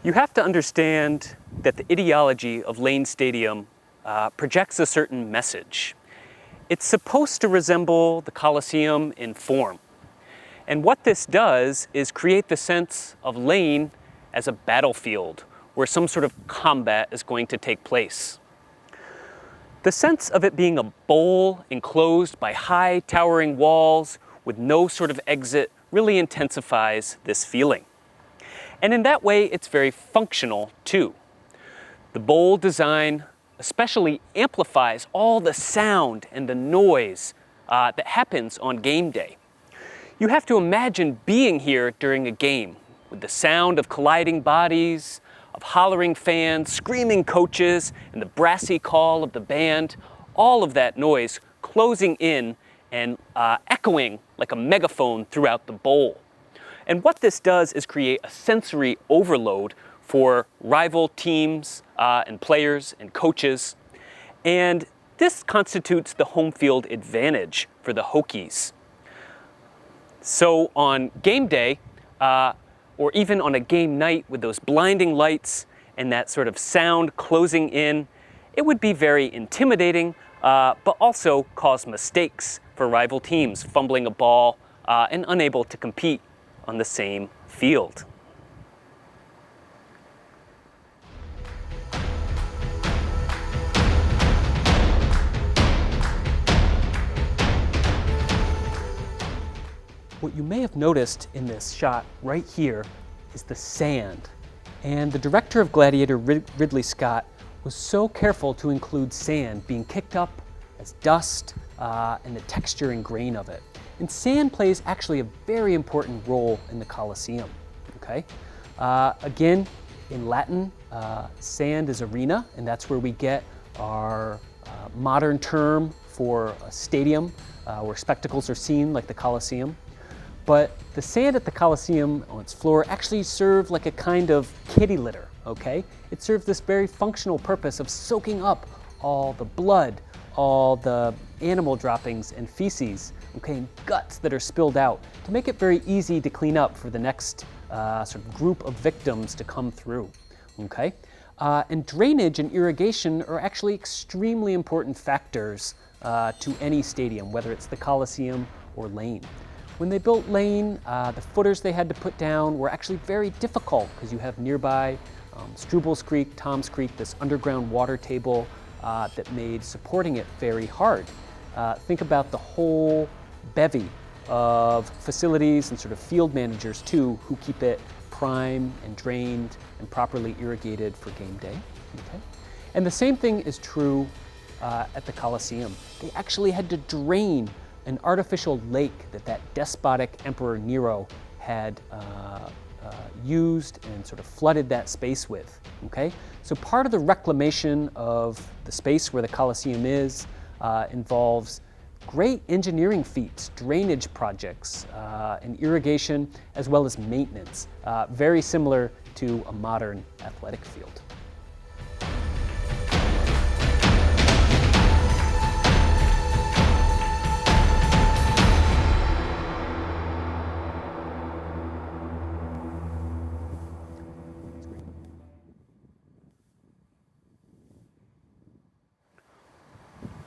You have to understand that the ideology of Lane Stadium projects a certain message. It's supposed to resemble the Coliseum in form. And what this does is create the sense of Lane as a battlefield where some sort of combat is going to take place. The sense of it being a bowl enclosed by high towering walls with no sort of exit really intensifies this feeling. And in that way, it's very functional too. The bowl design especially amplifies all the sound and the noise that happens on game day. You have to imagine being here during a game with the sound of colliding bodies, of hollering fans, screaming coaches, and the brassy call of the band, all of that noise closing in and echoing like a megaphone throughout the bowl. And what this does is create a sensory overload for rival teams and players and coaches. And this constitutes the home field advantage for the Hokies. So on game day, or even on a game night with those blinding lights and that sort of sound closing in, it would be very intimidating, but also cause mistakes for rival teams, fumbling a ball and unable to compete on the same field. What you may have noticed in this shot right here is the sand. And the director of Gladiator, Ridley Scott, was so careful to include sand being kicked up as dust and the texture and grain of it. And sand plays actually a very important role in the Coliseum, okay? Again, in Latin, sand is arena, and that's where we get our modern term for a stadium where spectacles are seen, like the Coliseum. But the sand at the Coliseum on its floor actually served like a kind of kitty litter, okay? It served this very functional purpose of soaking up all the blood, all the animal droppings and feces, okay, and guts that are spilled out to make it very easy to clean up for the next sort of group of victims to come through, okay? And drainage and irrigation are actually extremely important factors to any stadium, whether it's the Coliseum or Lane. When they built Lane, the footers they had to put down were actually very difficult because you have nearby Strubles Creek, Tom's Creek, this underground water table that made supporting it very hard. Think about the whole bevy of facilities and sort of field managers too who keep it prime and drained and properly irrigated for game day. Okay? And the same thing is true at the Coliseum. They actually had to drain an artificial lake that despotic Emperor Nero had used and sort of flooded that space with, okay? So part of the reclamation of the space where the Coliseum is involves great engineering feats, drainage projects, and irrigation, as well as maintenance, very similar to a modern athletic field.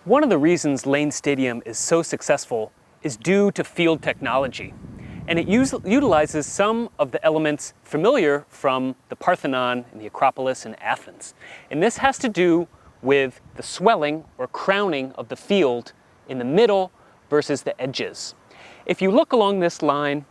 One of the reasons Lane Stadium is so successful is due to field technology, and it utilizes some of the elements familiar from the Parthenon and the Acropolis in Athens. And this has to do with the swelling or crowning of the field in the middle versus the edges. If you look along this line,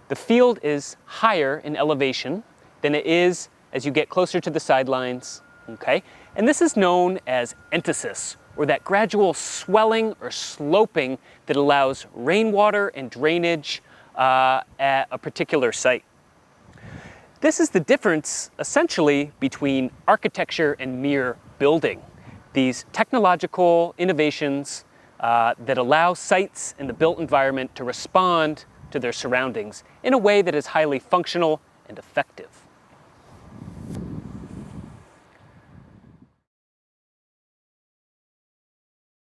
the field is higher in elevation than it is as you get closer to the sidelines, okay? And this is known as entasis, or that gradual swelling or sloping that allows rainwater and drainage at a particular site. This is the difference, essentially, between architecture and mere building. These technological innovations that allow sites in the built environment to respond to their surroundings in a way that is highly functional and effective.